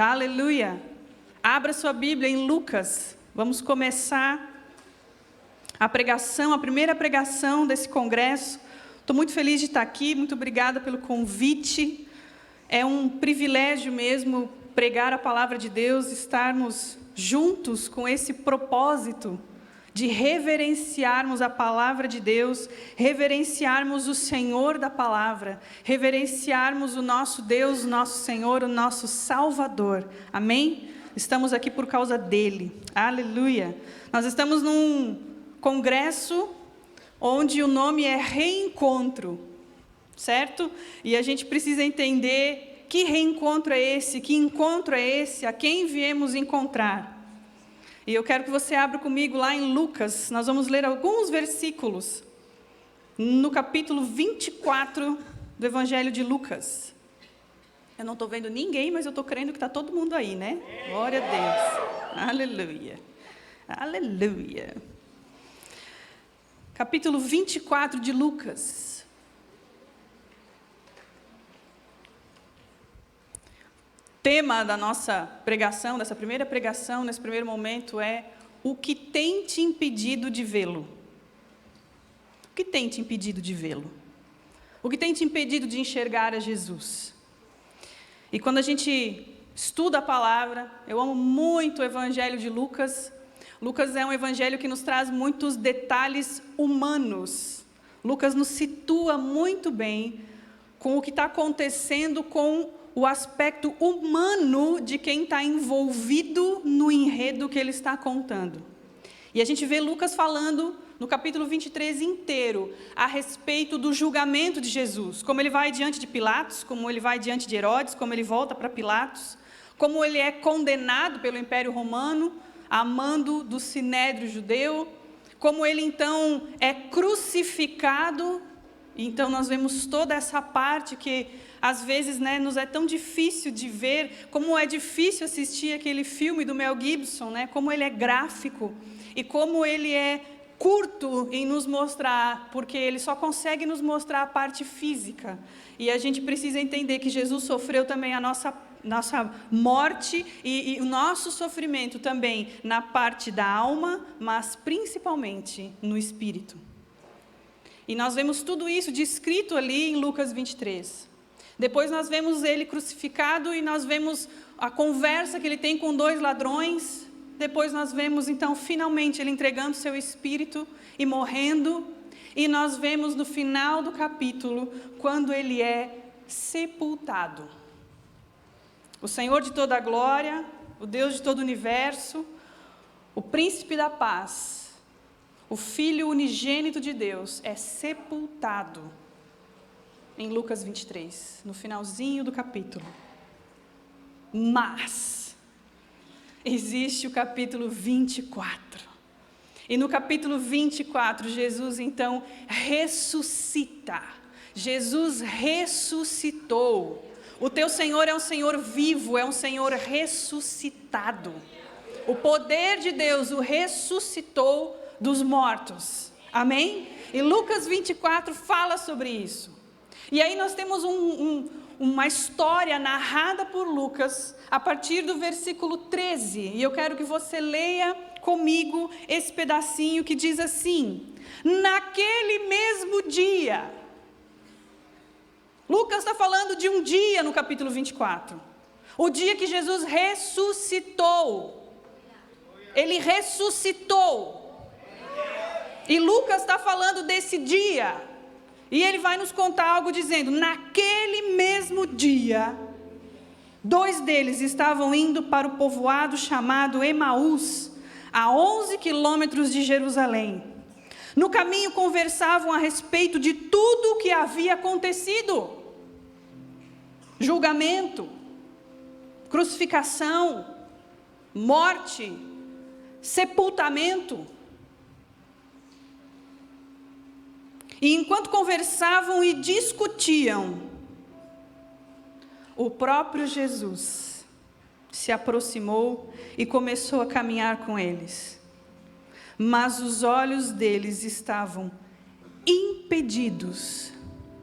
Aleluia. Abra sua Bíblia em Lucas. Vamos começar a pregação, a primeira pregação desse congresso. Estou muito feliz de estar aqui, muito obrigada pelo convite. É um privilégio mesmo pregar a palavra de Deus, estarmos juntos com esse propósito de reverenciarmos a palavra de Deus, reverenciarmos o Senhor da palavra, reverenciarmos o nosso Deus, o nosso Senhor, o nosso Salvador. Amém? Estamos aqui por causa dele. Aleluia. Nós estamos num congresso onde o nome é Reencontro, certo? E a gente precisa entender que reencontro é esse, que encontro é esse, a quem viemos encontrar. E eu quero que você abra comigo lá em Lucas, nós vamos ler alguns versículos, no capítulo 24 do Evangelho de Lucas. Eu não estou vendo ninguém, mas eu estou crendo que está todo mundo aí, né? Glória a Deus. Aleluia. Aleluia. Capítulo 24 de Lucas. Tema da nossa pregação, dessa primeira pregação, nesse primeiro momento, é o que tem te impedido de vê-lo. O que tem te impedido de vê-lo? O que tem te impedido de enxergar a Jesus? E quando a gente estuda a palavra, eu amo muito o Evangelho de Lucas. Lucas é um evangelho que nos traz muitos detalhes humanos. Lucas nos situa muito bem com o que está acontecendo com o aspecto humano de quem está envolvido no enredo que ele está contando. E a gente vê Lucas falando no capítulo 23 inteiro a respeito do julgamento de Jesus, como ele vai diante de Pilatos, como ele vai diante de Herodes, como ele volta para Pilatos, como ele é condenado pelo Império Romano, a mando do Sinédrio judeu, como ele então é crucificado. Então nós vemos toda essa parte que às vezes, nos é tão difícil de ver, como é difícil assistir aquele filme do Mel Gibson, como ele é gráfico e como ele é curto em nos mostrar, porque ele só consegue nos mostrar a parte física. E a gente precisa entender que Jesus sofreu também a nossa morte e o nosso sofrimento também na parte da alma, mas principalmente no espírito. E nós vemos tudo isso descrito ali em Lucas 23. Depois nós vemos ele crucificado e nós vemos a conversa que ele tem com 2 ladrões. Depois nós vemos então finalmente ele entregando seu espírito e morrendo. E nós vemos no final do capítulo quando ele é sepultado. O Senhor de toda a glória, o Deus de todo o universo, o príncipe da paz, o Filho unigênito de Deus é sepultado em Lucas 23, no finalzinho do capítulo. Mas existe o capítulo 24. E no capítulo 24, Jesus então ressuscita. Jesus ressuscitou. O teu Senhor é um Senhor vivo, é um Senhor ressuscitado. O poder de Deus o ressuscitou dos mortos. Amém? E Lucas 24 fala sobre isso. E aí nós temos uma história narrada por Lucas, a partir do versículo 13. E eu quero que você leia comigo esse pedacinho que diz assim: naquele mesmo dia. Lucas está falando de um dia no capítulo 24. O dia que Jesus ressuscitou. Ele ressuscitou. E Lucas está falando desse dia. E ele vai nos contar algo dizendo: naquele mesmo dia, 2 deles estavam indo para o povoado chamado Emaús, a 11 quilômetros de Jerusalém. No caminho conversavam a respeito de tudo o que havia acontecido. Julgamento, crucificação, morte, sepultamento. E enquanto conversavam e discutiam, o próprio Jesus se aproximou e começou a caminhar com eles. Mas os olhos deles estavam impedidos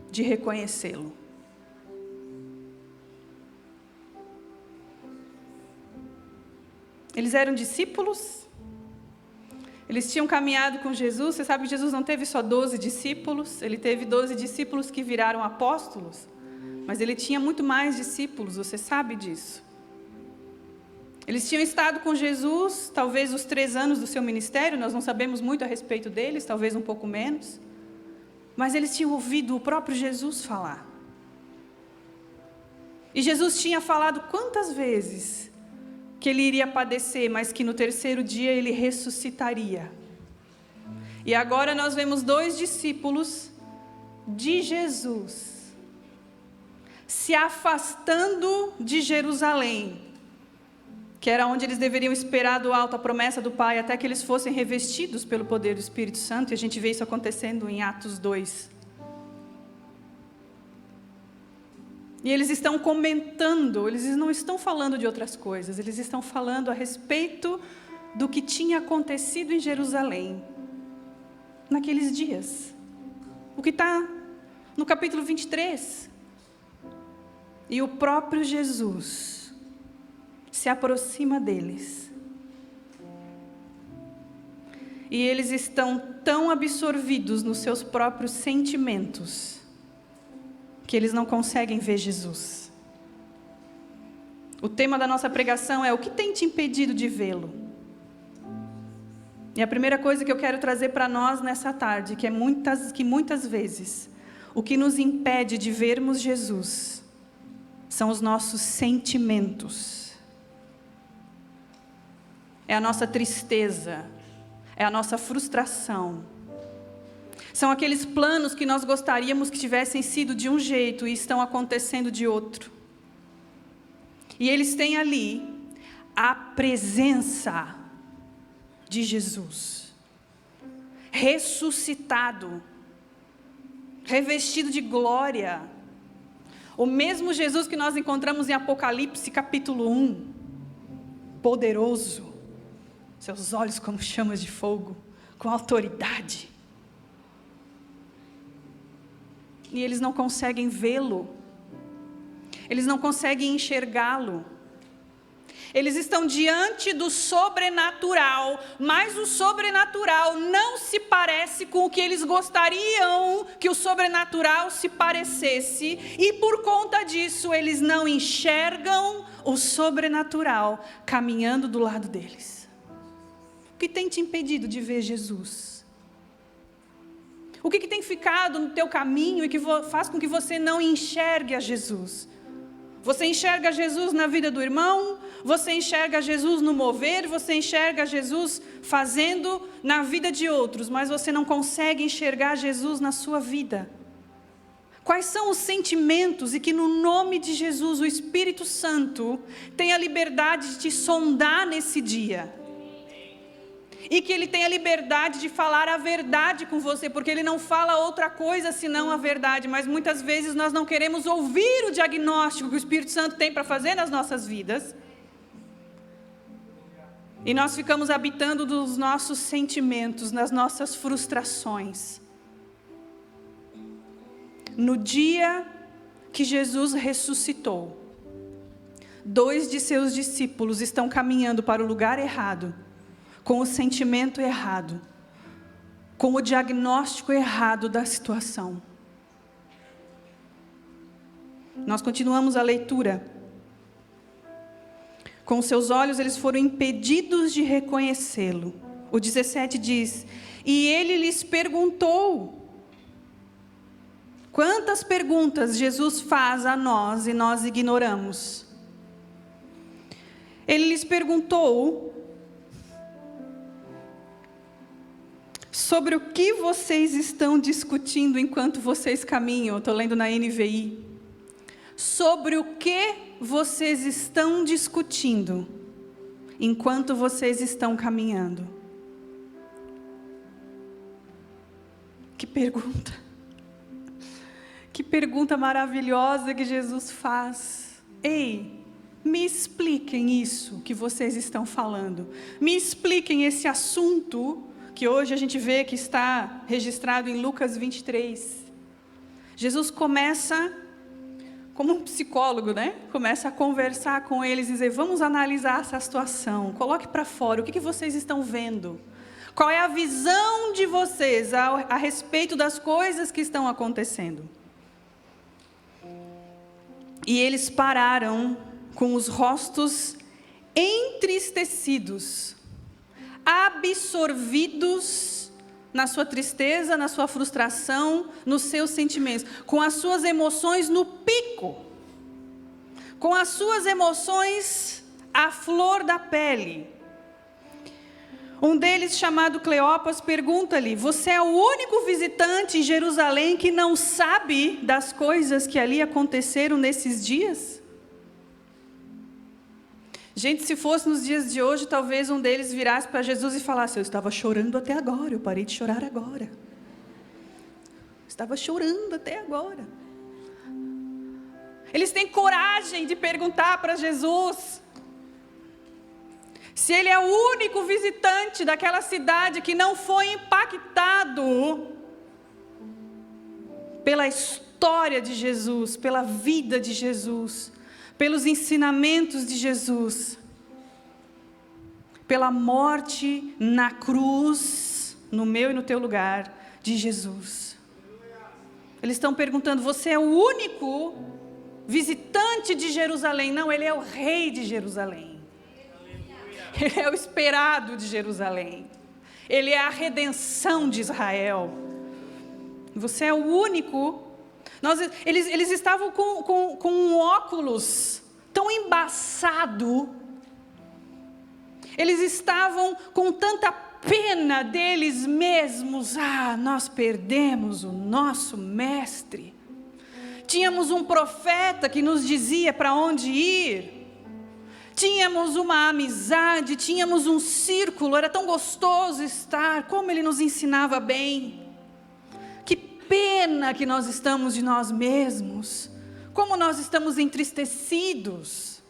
de reconhecê-lo. Eles eram discípulos, eles tinham caminhado com Jesus. Você sabe que Jesus não teve só 12 discípulos, ele teve 12 discípulos que viraram apóstolos, mas ele tinha muito mais discípulos, você sabe disso. Eles tinham estado com Jesus, talvez os 3 anos do seu ministério, nós não sabemos muito a respeito deles, talvez um pouco menos, mas eles tinham ouvido o próprio Jesus falar. E Jesus tinha falado quantas vezes que ele iria padecer, mas que no 3º dia ele ressuscitaria. E agora nós vemos 2 discípulos de Jesus se afastando de Jerusalém, que era onde eles deveriam esperar do alto a promessa do Pai, até que eles fossem revestidos pelo poder do Espírito Santo, e a gente vê isso acontecendo em Atos 2. E eles estão comentando, eles não estão falando de outras coisas, eles estão falando a respeito do que tinha acontecido em Jerusalém, naqueles dias. O que está no capítulo 23. E o próprio Jesus se aproxima deles. E eles estão tão absorvidos nos seus próprios sentimentos, que eles não conseguem ver Jesus. O tema da nossa pregação é: o que tem te impedido de vê-lo? E a primeira coisa que eu quero trazer para nós nessa tarde, que muitas vezes, o que nos impede de vermos Jesus, são os nossos sentimentos. É a nossa tristeza, é a nossa frustração. São aqueles planos que nós gostaríamos que tivessem sido de um jeito e estão acontecendo de outro. E eles têm ali a presença de Jesus, ressuscitado, revestido de glória. O mesmo Jesus que nós encontramos em Apocalipse capítulo 1, poderoso, seus olhos como chamas de fogo, com autoridade. E eles não conseguem vê-lo, eles não conseguem enxergá-lo. Eles estão diante do sobrenatural, mas o sobrenatural não se parece com o que eles gostariam que o sobrenatural se parecesse, e por conta disso eles não enxergam o sobrenatural caminhando do lado deles. O que tem te impedido de ver Jesus? O que tem ficado no teu caminho e que faz com que você não enxergue a Jesus? Você enxerga Jesus na vida do irmão, você enxerga Jesus no mover, você enxerga Jesus fazendo na vida de outros, mas você não consegue enxergar Jesus na sua vida. Quais são os sentimentos e que no nome de Jesus o Espírito Santo tem a liberdade de te sondar nesse dia? E que Ele tem a liberdade de falar a verdade com você, porque Ele não fala outra coisa senão a verdade, mas muitas vezes nós não queremos ouvir o diagnóstico que o Espírito Santo tem para fazer nas nossas vidas, e nós ficamos habitando dos nossos sentimentos, nas nossas frustrações. No dia que Jesus ressuscitou, 2 de seus discípulos estão caminhando para o lugar errado, com o sentimento errado, com o diagnóstico errado da situação. Nós continuamos a leitura. Com seus olhos eles foram impedidos de reconhecê-lo. O 17 diz: e ele lhes perguntou. Quantas perguntas Jesus faz a nós e nós ignoramos? Ele lhes perguntou sobre o que vocês estão discutindo enquanto vocês caminham. Eu estou lendo na NVI. Sobre o que vocês estão discutindo enquanto vocês estão caminhando? Que pergunta! Que pergunta maravilhosa que Jesus faz. Ei, me expliquem isso que vocês estão falando. Me expliquem esse assunto que hoje a gente vê que está registrado em Lucas 23. Jesus começa como um psicólogo, né? Começa a conversar com eles e dizer, vamos analisar essa situação, coloque para fora, o que vocês estão vendo? Qual é a visão de vocês a respeito das coisas que estão acontecendo? E eles pararam com os rostos entristecidos, absorvidos na sua tristeza, na sua frustração, nos seus sentimentos, com as suas emoções no pico, com as suas emoções à flor da pele. Um deles, chamado Cleopas, pergunta-lhe, você é o único visitante em Jerusalém que não sabe das coisas que ali aconteceram nesses dias? Gente, se fosse nos dias de hoje, talvez um deles virasse para Jesus e falasse, eu estava chorando até agora, eu parei de chorar agora. Estava chorando até agora. Eles têm coragem de perguntar para Jesus se ele é o único visitante daquela cidade que não foi impactado pela história de Jesus, pela vida de Jesus, pelos ensinamentos de Jesus, pela morte na cruz, no meu e no teu lugar, de Jesus. Eles estão perguntando, você é o único visitante de Jerusalém? Não, ele é o rei de Jerusalém. Ele é o esperado de Jerusalém. Ele é a redenção de Israel. Você é o único. Eles estavam com um óculos tão embaçado. Eles estavam com tanta pena deles mesmos. Nós perdemos o nosso mestre. Tínhamos um profeta que nos dizia para onde ir. Tínhamos uma amizade, tínhamos um círculo, era tão gostoso estar, como ele nos ensinava bem. Que pena que nós estamos de nós mesmos, como nós estamos entristecidos,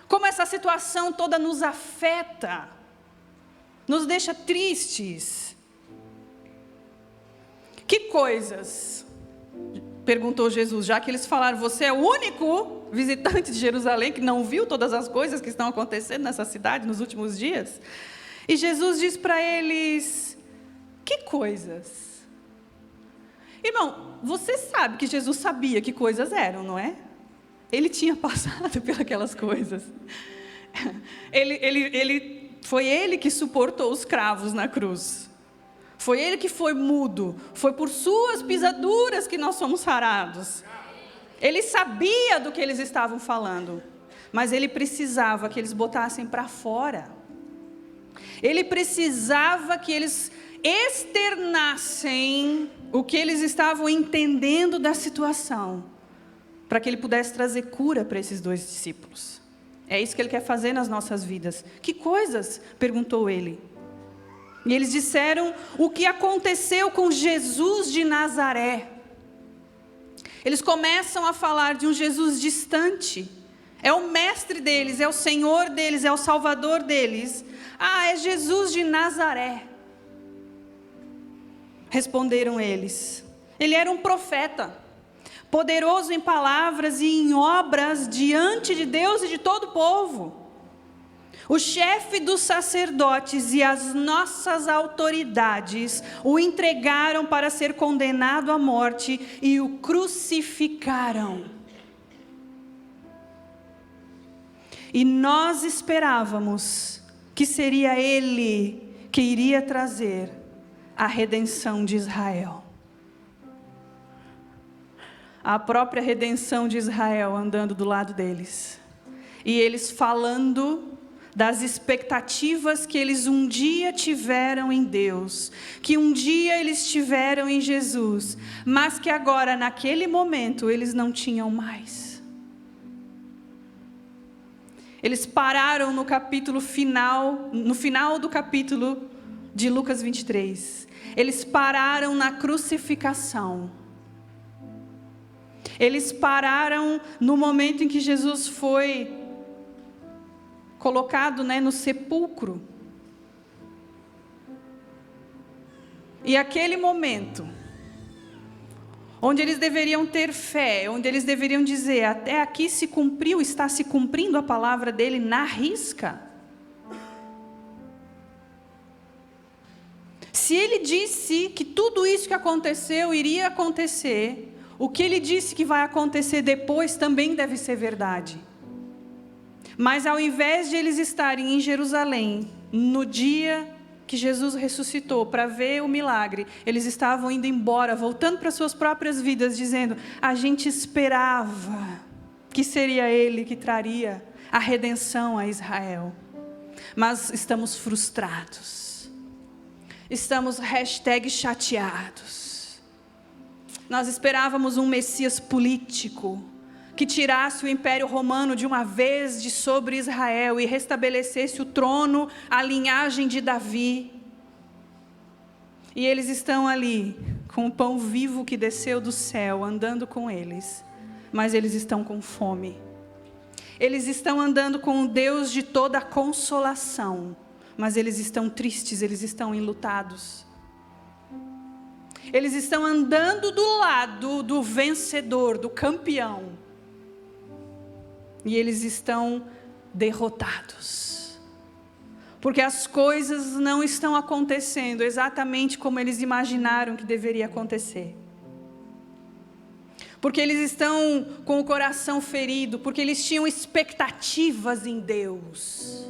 como essa situação toda nos afeta, nos deixa tristes. Que coisas? Perguntou Jesus, já que eles falaram, você é o único visitante de Jerusalém que não viu todas as coisas que estão acontecendo nessa cidade nos últimos dias? E Jesus diz para eles, que coisas? Irmão, você sabe que Jesus sabia que coisas eram, não é? Ele tinha passado pelas coisas. Foi ele que suportou os cravos na cruz. Foi ele que foi mudo, foi por suas pisaduras que nós somos sarados. Ele sabia do que eles estavam falando, mas ele precisava que eles botassem para fora. Ele precisava que eles externassem o que eles estavam entendendo da situação, para que ele pudesse trazer cura para esses dois discípulos. É isso que ele quer fazer nas nossas vidas. Que coisas? Perguntou ele. E eles disseram o que aconteceu com Jesus de Nazaré. Eles começam a falar de um Jesus distante. É o mestre deles, é o Senhor deles, é o Salvador deles. É Jesus de Nazaré. Responderam eles. Ele era um profeta, poderoso em palavras e em obras diante de Deus e de todo o povo. O chefe dos sacerdotes e as nossas autoridades o entregaram para ser condenado à morte e o crucificaram. E nós esperávamos que seria ele que iria trazer a redenção de Israel. A própria redenção de Israel andando do lado deles. E eles falando das expectativas que eles um dia tiveram em Deus, que um dia eles tiveram em Jesus, mas que agora, naquele momento, eles não tinham mais. Eles pararam no final do capítulo de Lucas 23. Eles pararam na crucificação. Eles pararam no momento em que Jesus foi colocado, no sepulcro. E aquele momento, onde eles deveriam ter fé, onde eles deveriam dizer: até aqui se cumpriu, está se cumprindo a palavra dele na risca. Se ele disse que tudo isso que aconteceu iria acontecer, o que ele disse que vai acontecer depois também deve ser verdade. Mas ao invés de eles estarem em Jerusalém, no dia que Jesus ressuscitou, para ver o milagre, eles estavam indo embora, voltando para suas próprias vidas, dizendo: a gente esperava que seria ele que traria a redenção a Israel. Mas estamos frustrados. Estamos #chateados. Nós esperávamos um Messias político, que tirasse o Império Romano de uma vez de sobre Israel e restabelecesse o trono, a linhagem de Davi. E eles estão ali, com o pão vivo que desceu do céu, andando com eles. Mas eles estão com fome. Eles estão andando com o Deus de toda a consolação. Mas eles estão tristes, eles estão enlutados. Eles estão andando do lado do vencedor, do campeão. E eles estão derrotados. Porque as coisas não estão acontecendo exatamente como eles imaginaram que deveria acontecer. Porque eles estão com o coração ferido, porque eles tinham expectativas em Deus.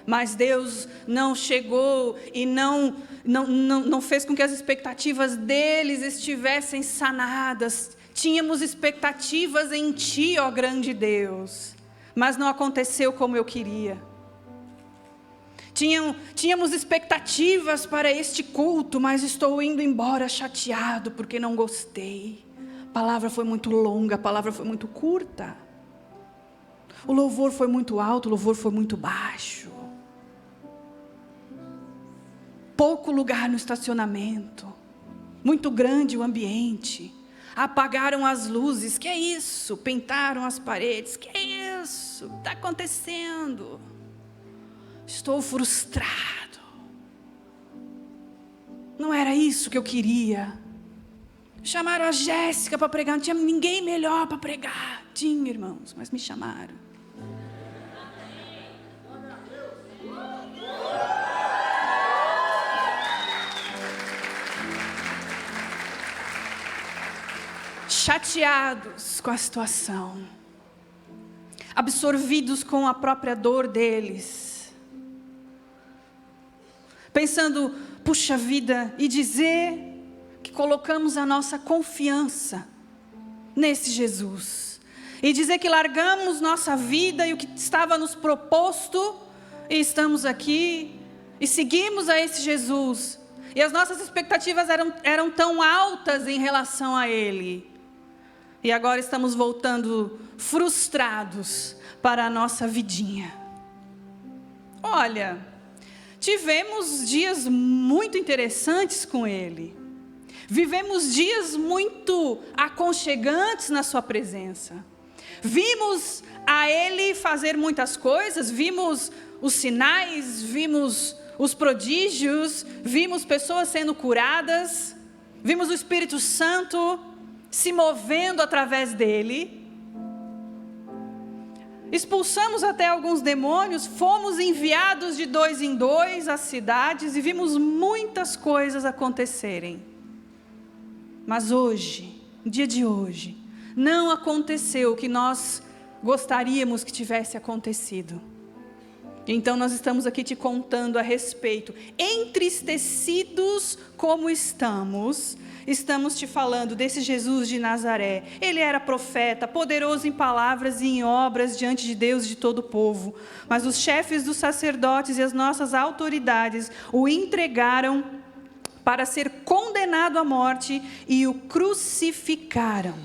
Mas Deus não chegou e não fez com que as expectativas deles estivessem sanadas. Tínhamos expectativas em Ti, ó grande Deus, mas não aconteceu como eu queria. Tínhamos expectativas para este culto, mas estou indo embora chateado porque não gostei. A palavra foi muito longa, a palavra foi muito curta. O louvor foi muito alto, o louvor foi muito baixo. Pouco lugar no estacionamento, muito grande o ambiente, apagaram as luzes, que é isso? Pintaram as paredes, que é isso? O que está acontecendo? Estou frustrado, não era isso que eu queria. Chamaram a Jéssica para pregar, não tinha ninguém melhor para pregar. Tinha, irmãos, mas me chamaram. Chateados com a situação, absorvidos com a própria dor deles, pensando: puxa vida, e dizer que colocamos a nossa confiança nesse Jesus, e dizer que largamos nossa vida e o que estava nos proposto, e estamos aqui, e seguimos a esse Jesus, e as nossas expectativas eram tão altas em relação a Ele. E agora estamos voltando frustrados para a nossa vidinha. Olha, tivemos dias muito interessantes com Ele. Vivemos dias muito aconchegantes na Sua presença. Vimos a Ele fazer muitas coisas, vimos os sinais, vimos os prodígios, vimos pessoas sendo curadas, vimos o Espírito Santo se movendo através dele, expulsamos até alguns demônios, fomos enviados de 2 em 2 às cidades e vimos muitas coisas acontecerem. Mas hoje, no dia de hoje, não aconteceu o que nós gostaríamos que tivesse acontecido. Então nós estamos aqui te contando a respeito, entristecidos como estamos te falando desse Jesus de Nazaré. Ele era profeta, poderoso em palavras e em obras diante de Deus e de todo o povo. Mas os chefes dos sacerdotes e as nossas autoridades o entregaram para ser condenado à morte e o crucificaram.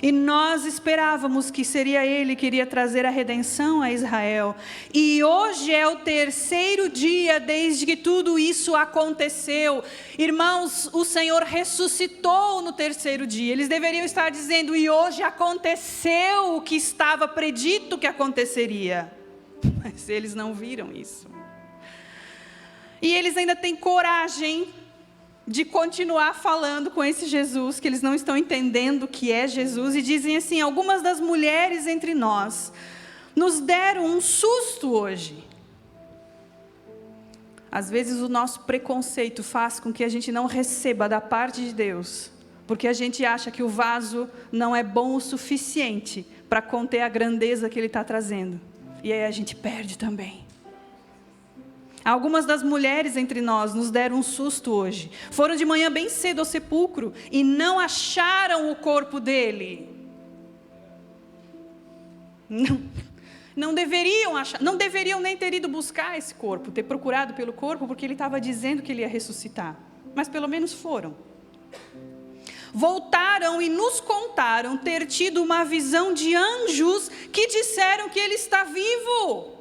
E nós esperávamos que seria Ele que iria trazer a redenção a Israel. E hoje é o 3º dia desde que tudo isso aconteceu. Irmãos, o Senhor ressuscitou no 3º dia. Eles deveriam estar dizendo: e hoje aconteceu o que estava predito que aconteceria. Mas eles não viram isso. E eles ainda têm coragem de continuar falando com esse Jesus, que eles não estão entendendo que é Jesus, e dizem assim: algumas das mulheres entre nós nos deram um susto hoje. Às vezes o nosso preconceito faz com que a gente não receba da parte de Deus, porque a gente acha que o vaso não é bom o suficiente para conter a grandeza que Ele está trazendo, e aí a gente perde também. Algumas das mulheres entre nós nos deram um susto hoje. Foram de manhã bem cedo ao sepulcro e não acharam o corpo dele. Não deveriam achar, não deveriam nem ter ido buscar esse corpo, ter procurado pelo corpo, porque ele estava dizendo que ele ia ressuscitar. Mas pelo menos foram. Voltaram e nos contaram ter tido uma visão de anjos que disseram que ele está vivo.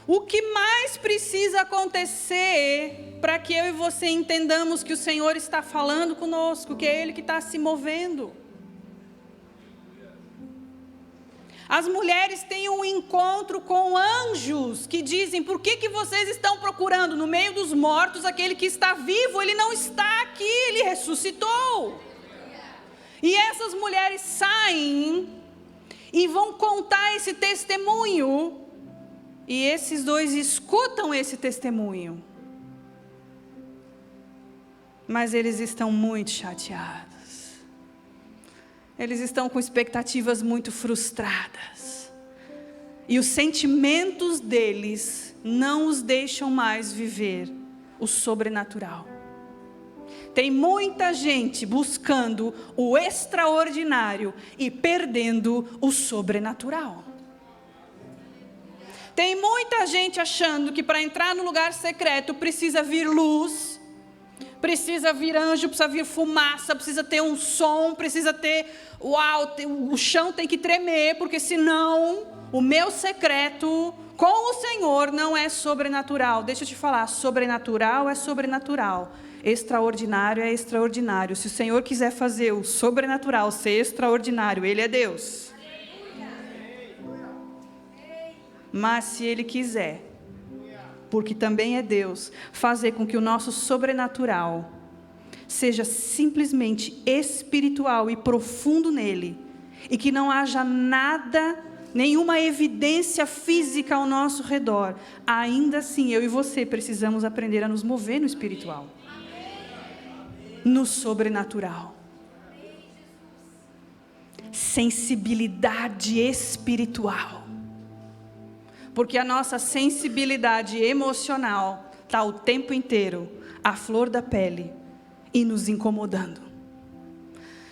O que mais precisa acontecer para que eu e você entendamos que o Senhor está falando conosco, que é Ele que está se movendo? As mulheres têm um encontro com anjos que dizem: por que vocês estão procurando no meio dos mortos aquele que está vivo? Ele não está aqui, ele ressuscitou. E essas mulheres saem e vão contar esse testemunho. E esses dois escutam esse testemunho. Mas eles estão muito chateados. Eles estão com expectativas muito frustradas. E os sentimentos deles não os deixam mais viver o sobrenatural. Tem muita gente buscando o extraordinário e perdendo o sobrenatural. Tem muita gente achando que para entrar no lugar secreto precisa vir luz, precisa vir anjo, precisa vir fumaça, precisa ter um som, precisa ter, o chão tem que tremer, porque senão o meu secreto com o Senhor não é sobrenatural. Deixa eu te falar, sobrenatural é sobrenatural, extraordinário é extraordinário. Se o Senhor quiser fazer o sobrenatural ser extraordinário, Ele é Deus. Mas se Ele quiser, porque também é Deus, fazer com que o nosso sobrenatural seja simplesmente espiritual e profundo nele, e que não haja nada, nenhuma evidência física ao nosso redor, ainda assim eu e você precisamos aprender a nos mover no espiritual, no sobrenatural. Sensibilidade espiritual. Porque a nossa sensibilidade emocional está o tempo inteiro à flor da pele e nos incomodando.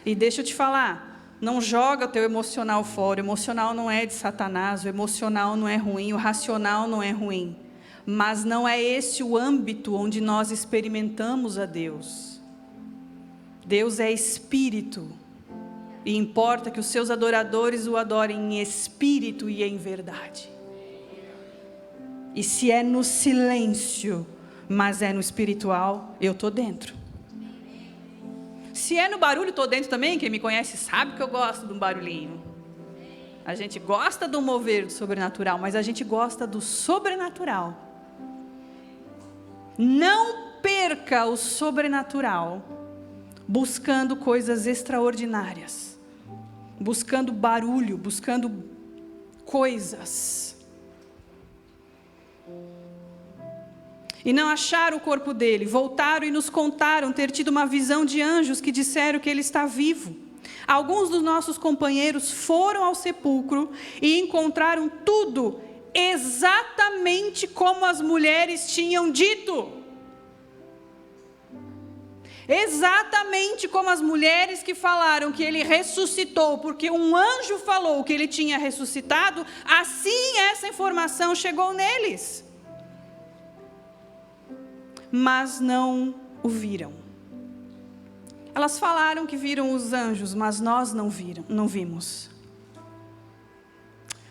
E deixa eu te falar, não joga o teu emocional fora. O emocional não é de Satanás, o emocional não é ruim, o racional não é ruim. Mas não é esse o âmbito onde nós experimentamos a Deus. Deus é espírito. E importa que os seus adoradores o adorem em espírito e em verdade. E se é no silêncio, mas é no espiritual, eu estou dentro. Se é no barulho, estou dentro também. Quem me conhece sabe que eu gosto de um barulhinho. A gente gosta do mover do sobrenatural, mas a gente gosta do sobrenatural. Não perca o sobrenatural buscando coisas extraordinárias, buscando barulho, buscando coisas. E não acharam o corpo dele. Voltaram e nos contaram ter tido uma visão de anjos que disseram que ele está vivo. Alguns dos nossos companheiros foram ao sepulcro e encontraram tudo exatamente como as mulheres tinham dito. Exatamente como as mulheres que falaram que ele ressuscitou, porque um anjo falou que ele tinha ressuscitado, assim essa informação chegou neles. Mas não o viram. Elas falaram que viram os anjos, mas nós não vimos.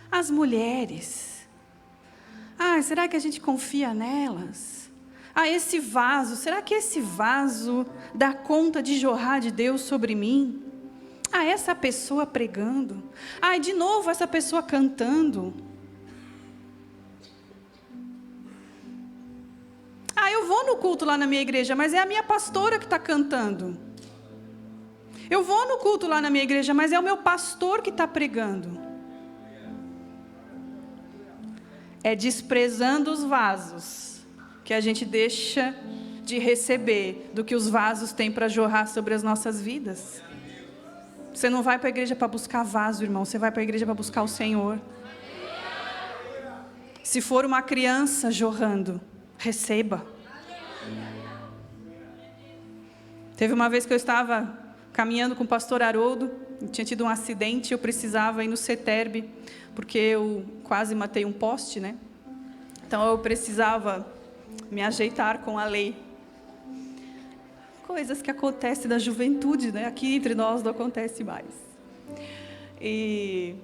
As mulheres, será que a gente confia nelas? Esse vaso, será que esse vaso dá conta de jorrar de Deus sobre mim? Essa pessoa pregando, de novo essa pessoa cantando. eu vou no culto lá na minha igreja, mas é a minha pastora que está cantando. Eu vou no culto lá na minha igreja, mas é o meu pastor que está pregando. É desprezando os vasos que a gente deixa de receber do que os vasos têm para jorrar sobre as nossas vidas. Você não vai para a igreja para buscar vaso, irmão. Você vai para a igreja para buscar o Senhor. Se for uma criança jorrando, receba. Teve uma vez que eu estava caminhando com o pastor Haroldo, tinha tido um acidente, eu precisava ir no CETERB, porque eu quase matei um poste, né? Então eu precisava me ajeitar com a lei. Coisas que acontecem da juventude, né? Aqui entre nós não acontece mais. E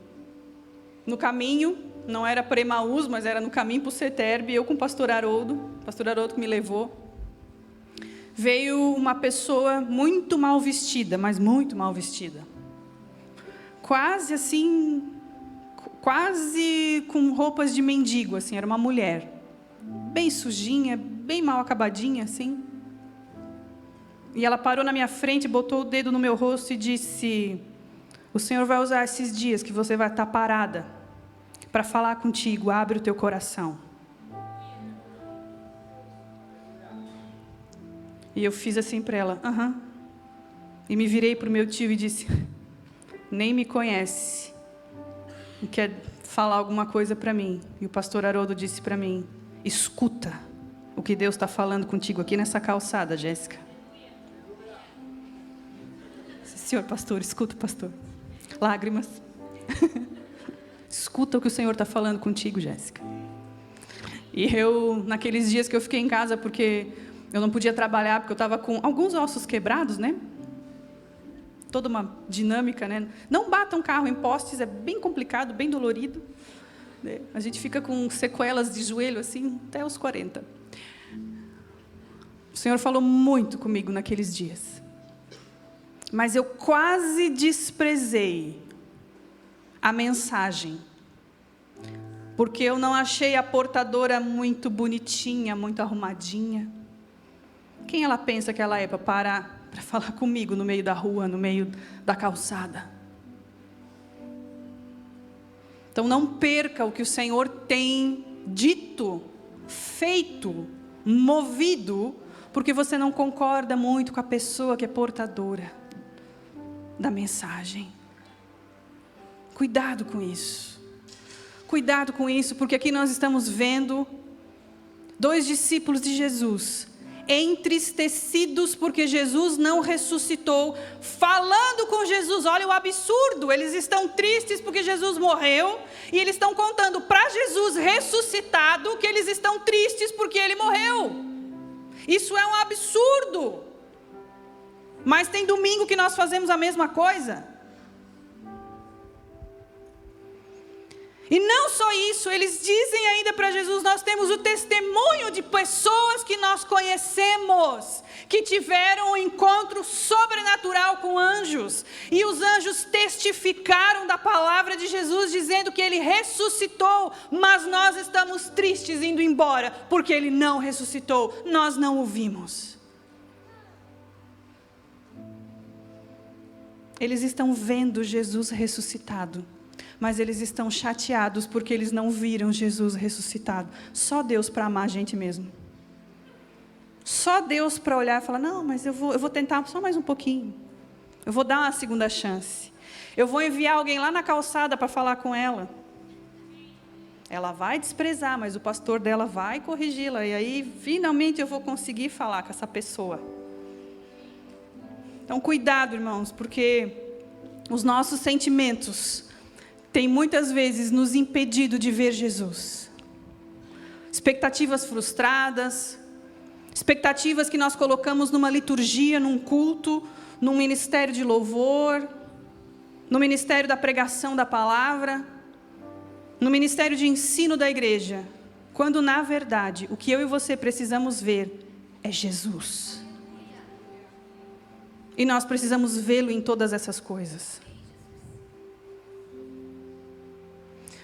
no caminho, não era para Emaús, mas era no caminho para o CETERB, eu com o pastor Haroldo que me levou. Veio uma pessoa muito mal vestida, mas muito mal vestida. Quase assim, quase com roupas de mendigo, assim, era uma mulher. Bem sujinha, bem mal acabadinha, assim. E ela parou na minha frente, botou o dedo no meu rosto e disse: o Senhor vai usar esses dias que você vai estar parada para falar contigo, abre o teu coração. E eu fiz assim para ela, aham. E me virei para o meu tio e disse: nem me conhece e quer falar alguma coisa para mim. E o pastor Haroldo disse para mim: escuta o que Deus está falando contigo aqui nessa calçada, Jéssica. Senhor pastor, escuta, pastor. Lágrimas. Escuta o que o Senhor está falando contigo, Jéssica. E eu, naqueles dias que eu fiquei em casa, porque eu não podia trabalhar, porque eu estava com alguns ossos quebrados, né? Toda uma dinâmica, né? Não bata um carro em postes, é bem complicado, bem dolorido. Né? A gente fica com sequelas de joelho, assim, até os 40. O Senhor falou muito comigo naqueles dias. Mas eu quase desprezei a mensagem, porque eu não achei a portadora muito bonitinha, muito arrumadinha. Quem ela pensa que ela é para parar para falar comigo no meio da rua, no meio da calçada? Então não perca o que o Senhor tem dito, feito, movido, porque você não concorda muito com a pessoa que é portadora da mensagem. Cuidado com isso. Cuidado com isso, porque aqui nós estamos vendo 2 discípulos de Jesus entristecidos porque Jesus não ressuscitou, falando com Jesus. Olha o absurdo, eles estão tristes porque Jesus morreu, e eles estão contando para Jesus ressuscitado que eles estão tristes porque ele morreu. Isso é um absurdo. Mas tem domingo que nós fazemos a mesma coisa. E não só isso, eles dizem ainda para Jesus: nós temos o testemunho de pessoas que nós conhecemos, que tiveram um encontro sobrenatural com anjos, e os anjos testificaram da palavra de Jesus, dizendo que ele ressuscitou, mas nós estamos tristes indo embora, porque ele não ressuscitou, nós não o vimos. Eles estão vendo Jesus ressuscitado, mas eles estão chateados porque eles não viram Jesus ressuscitado. Só Deus para amar a gente mesmo. Só Deus para olhar e falar: não, mas eu vou tentar só mais um pouquinho. Eu vou dar uma segunda chance. Eu vou enviar alguém lá na calçada para falar com ela. Ela vai desprezar, mas o pastor dela vai corrigi-la. E aí, finalmente, eu vou conseguir falar com essa pessoa. Então, cuidado, irmãos, porque os nossos sentimentos tem muitas vezes nos impedido de ver Jesus. Expectativas frustradas, expectativas que nós colocamos numa liturgia, num culto, num ministério de louvor, no ministério da pregação da palavra, no ministério de ensino da igreja, quando na verdade o que eu e você precisamos ver é Jesus. E nós precisamos vê-lo em todas essas coisas.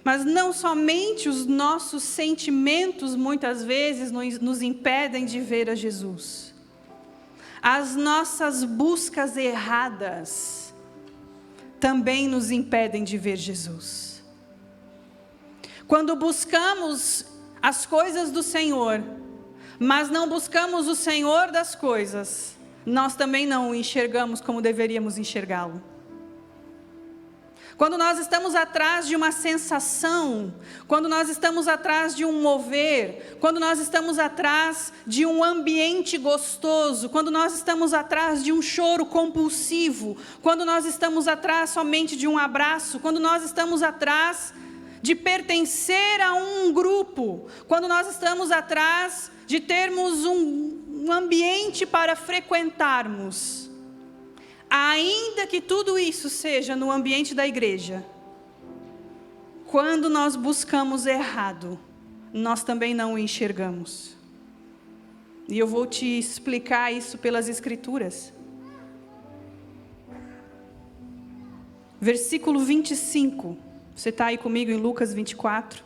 Mas não somente os nossos sentimentos muitas vezes nos impedem de ver a Jesus. As nossas buscas erradas também nos impedem de ver Jesus. Quando buscamos as coisas do Senhor, mas não buscamos o Senhor das coisas, nós também não o enxergamos como deveríamos enxergá-lo. Quando nós estamos atrás de uma sensação, quando nós estamos atrás de um mover, quando nós estamos atrás de um ambiente gostoso, quando nós estamos atrás de um choro compulsivo, quando nós estamos atrás somente de um abraço, quando nós estamos atrás de pertencer a um grupo, quando nós estamos atrás de termos um ambiente para frequentarmos, ainda que tudo isso seja no ambiente da igreja, quando nós buscamos errado, nós também não o enxergamos. E eu vou te explicar isso pelas Escrituras. Versículo 25. Você está aí comigo em Lucas 24?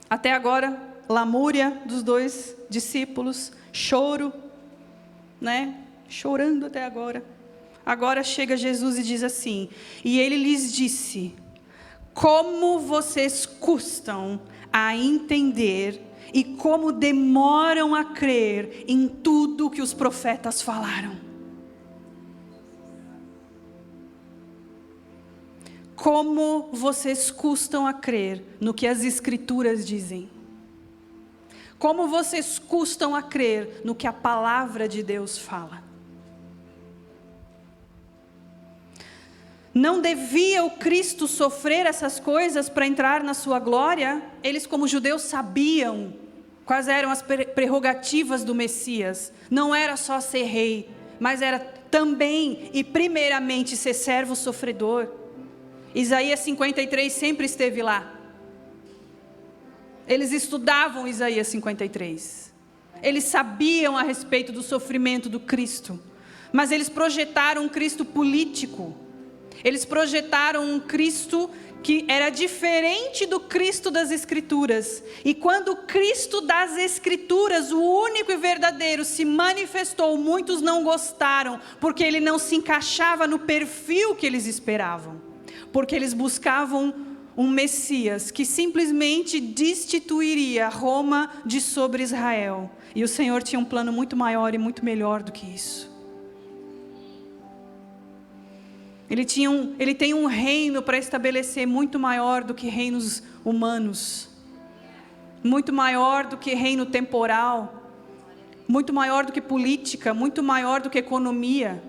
Até agora, lamúria dos dois discípulos, choro, né? Chorando até agora. Agora chega Jesus e diz assim: e ele lhes disse: como vocês custam a entender e como demoram a crer em tudo que os profetas falaram. Como vocês custam a crer no que as Escrituras dizem. Como vocês custam a crer no que a palavra de Deus fala. Não devia o Cristo sofrer essas coisas para entrar na sua glória? Eles, como judeus, sabiam quais eram as prerrogativas do Messias. Não era só ser rei, mas era também e primeiramente ser servo sofredor. Isaías 53 sempre esteve lá. Eles estudavam Isaías 53. Eles sabiam a respeito do sofrimento do Cristo. Mas eles projetaram um Cristo político. Eles projetaram um Cristo que era diferente do Cristo das Escrituras. E quando o Cristo das Escrituras, o único e verdadeiro, se manifestou, muitos não gostaram, porque ele não se encaixava no perfil que eles esperavam. Porque eles buscavam um Messias que simplesmente destituiria Roma de sobre Israel. E o Senhor tinha um plano muito maior e muito melhor do que isso. Ele tem um reino para estabelecer muito maior do que reinos humanos, muito maior do que reino temporal, muito maior do que política, muito maior do que economia.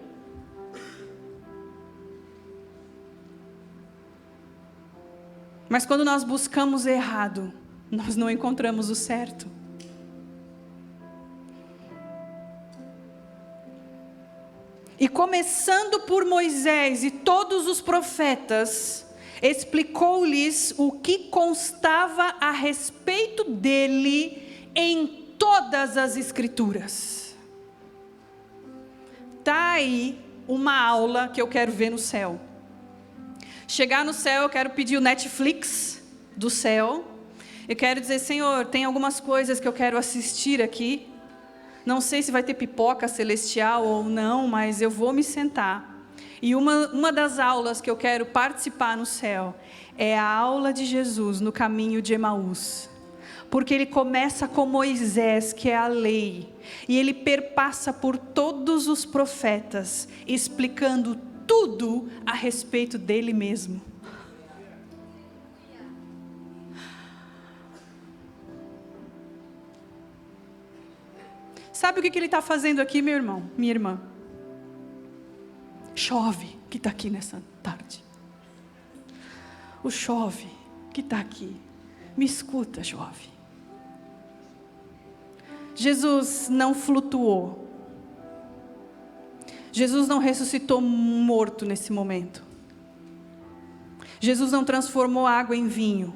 Mas quando nós buscamos errado, nós não encontramos o certo. E começando por Moisés e todos os profetas, explicou-lhes o que constava a respeito dele em todas as Escrituras. Está aí uma aula que eu quero ver no céu. Chegar no céu, eu quero pedir o Netflix do céu. Eu quero dizer: Senhor, tem algumas coisas que eu quero assistir aqui. Não sei se vai ter pipoca celestial ou não, mas eu vou me sentar. E uma das aulas que eu quero participar no céu é a aula de Jesus no caminho de Emaús. Porque ele começa com Moisés, que é a lei, e ele perpassa por todos os profetas, explicando tudo a respeito dele mesmo. Sabe o que ele está fazendo aqui, meu irmão, minha irmã? Chove que está aqui nessa tarde. O chove que está aqui. Me escuta, chove. Jesus não flutuou. Jesus não ressuscitou morto nesse momento. Jesus não transformou água em vinho.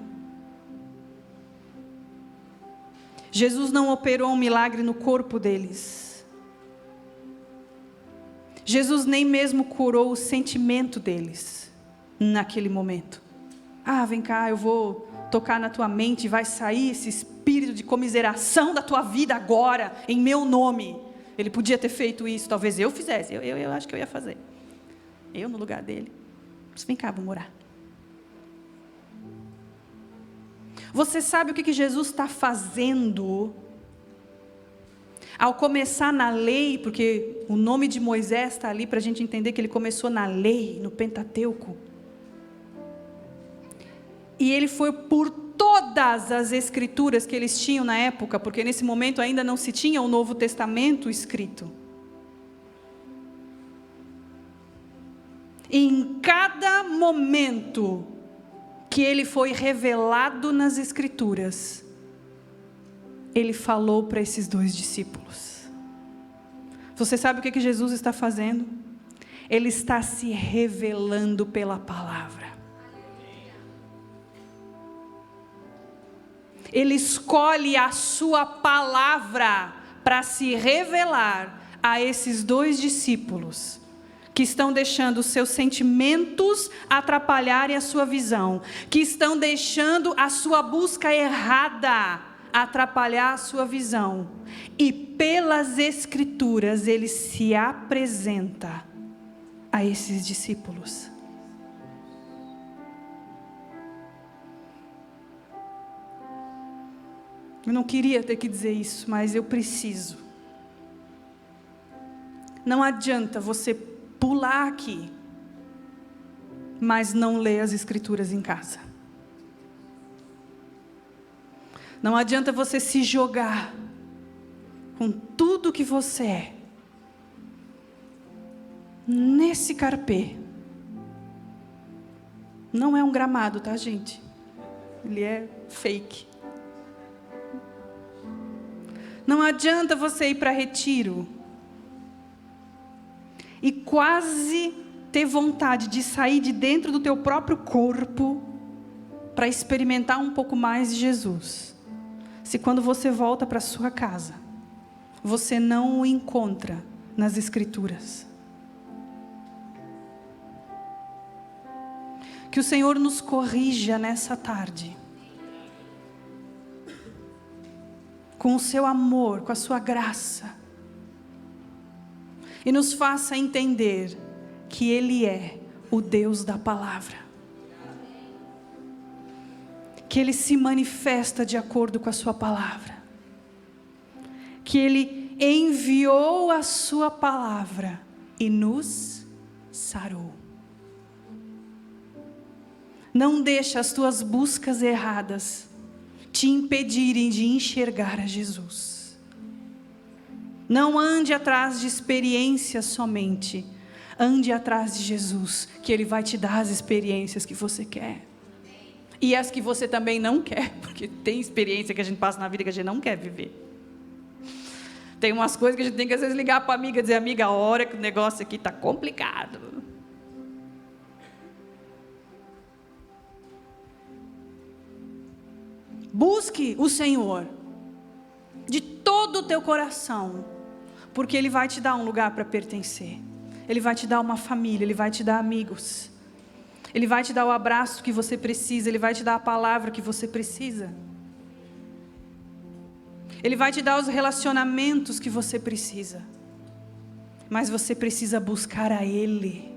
Jesus não operou um milagre no corpo deles. Jesus nem mesmo curou o sentimento deles naquele momento. Vem cá, eu vou tocar na tua mente, vai sair esse espírito de comiseração da tua vida agora, em meu nome. Ele podia ter feito isso, talvez eu fizesse, eu acho que eu ia fazer. Eu no lugar dele. Vem cá, vamos orar. Você sabe o que Jesus está fazendo ao começar na lei, porque o nome de Moisés está ali para a gente entender que ele começou na lei, no Pentateuco. E ele foi por todas as escrituras que eles tinham na época, porque nesse momento ainda não se tinha o Novo Testamento escrito. E em cada momento que ele foi revelado nas escrituras, ele falou para esses 2 discípulos. Você sabe o que Jesus está fazendo? Ele está se revelando pela palavra. Ele escolhe a sua palavra para se revelar a esses 2 discípulos, que estão deixando os seus sentimentos atrapalharem a sua visão, que estão deixando a sua busca errada atrapalhar a sua visão. E pelas escrituras ele se apresenta a esses discípulos. Eu não queria ter que dizer isso, mas eu preciso. Não adianta você pular aqui, mas não ler as escrituras em casa. Não adianta você se jogar com tudo que você é nesse carpê. Não é um gramado, tá, gente? Ele é fake. Não adianta você ir para retiro e quase ter vontade de sair de dentro do teu próprio corpo para experimentar um pouco mais de Jesus, se quando você volta para sua casa, você não o encontra nas escrituras. Que o Senhor nos corrija nessa tarde, com o seu amor, com a sua graça, e nos faça entender que Ele é o Deus da palavra, que Ele se manifesta de acordo com a sua palavra, que Ele enviou a sua palavra e nos sarou. Não deixa as tuas buscas erradas te impedirem de enxergar a Jesus. Não ande atrás de experiências somente. Ande atrás de Jesus, que Ele vai te dar as experiências que você quer. E as que você também não quer, porque tem experiência que a gente passa na vida que a gente não quer viver. Tem umas coisas que a gente tem que às vezes ligar para a amiga e dizer: amiga, a hora que o negócio aqui está complicado. Busque o Senhor de todo o teu coração, porque Ele vai te dar um lugar para pertencer. Ele vai te dar uma família, Ele vai te dar amigos. Ele vai te dar o abraço que você precisa, Ele vai te dar a palavra que você precisa. Ele vai te dar os relacionamentos que você precisa. Mas você precisa buscar a Ele.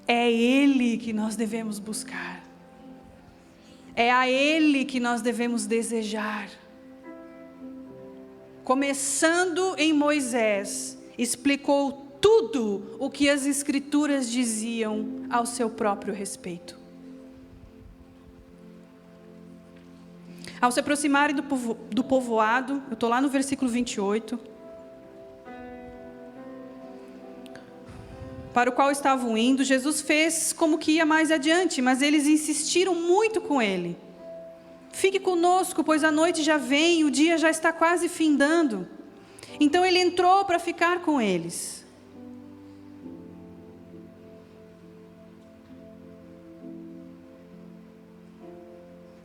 É Ele que nós devemos buscar. É a Ele que nós devemos desejar. Começando em Moisés, explicou tudo o que as Escrituras diziam ao seu próprio respeito. Ao se aproximarem do povoado, eu estou lá no versículo 28, para o qual estavam indo, Jesus fez como que ia mais adiante, mas eles insistiram muito com Ele. Fique conosco, pois a noite já vem, o dia já está quase findando. Então Ele entrou para ficar com eles.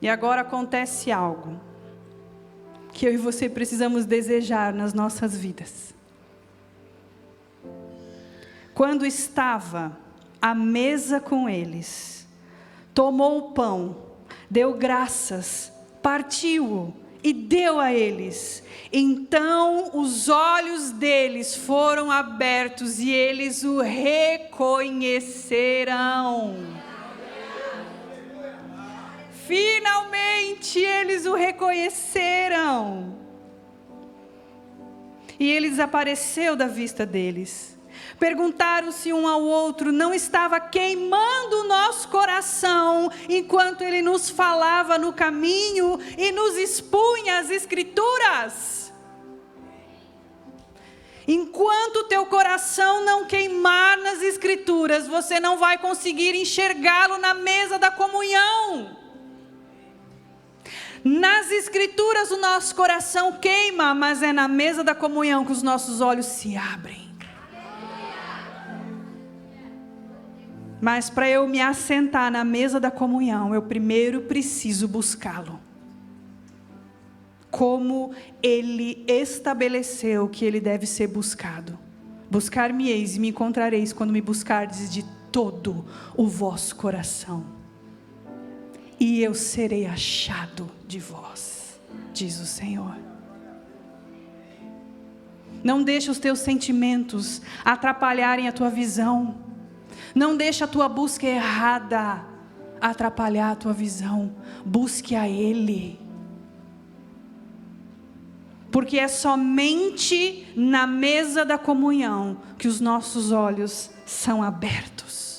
E agora acontece algo que eu e você precisamos desejar nas nossas vidas. Quando estava à mesa com eles, tomou o pão, deu graças, partiu-o e deu a eles. Então os olhos deles foram abertos e eles o reconheceram. Finalmente eles o reconheceram. E ele desapareceu da vista deles. Perguntaram-se um ao outro: não estava queimando o nosso coração enquanto ele nos falava no caminho e nos expunha as Escrituras? Enquanto o teu coração não queimar nas Escrituras, você não vai conseguir enxergá-lo na mesa da comunhão. Nas Escrituras o nosso coração queima, mas é na mesa da comunhão que os nossos olhos se abrem. Mas para eu me assentar na mesa da comunhão, eu primeiro preciso buscá-lo. Como ele estabeleceu que ele deve ser buscado. Buscar-me-eis e me encontrareis quando me buscardes de todo o vosso coração. E eu serei achado de vós, diz o Senhor. Não deixe os teus sentimentos atrapalharem a tua visão. Não deixe a tua busca errada atrapalhar a tua visão. Busque a Ele. Porque é somente na mesa da comunhão que os nossos olhos são abertos.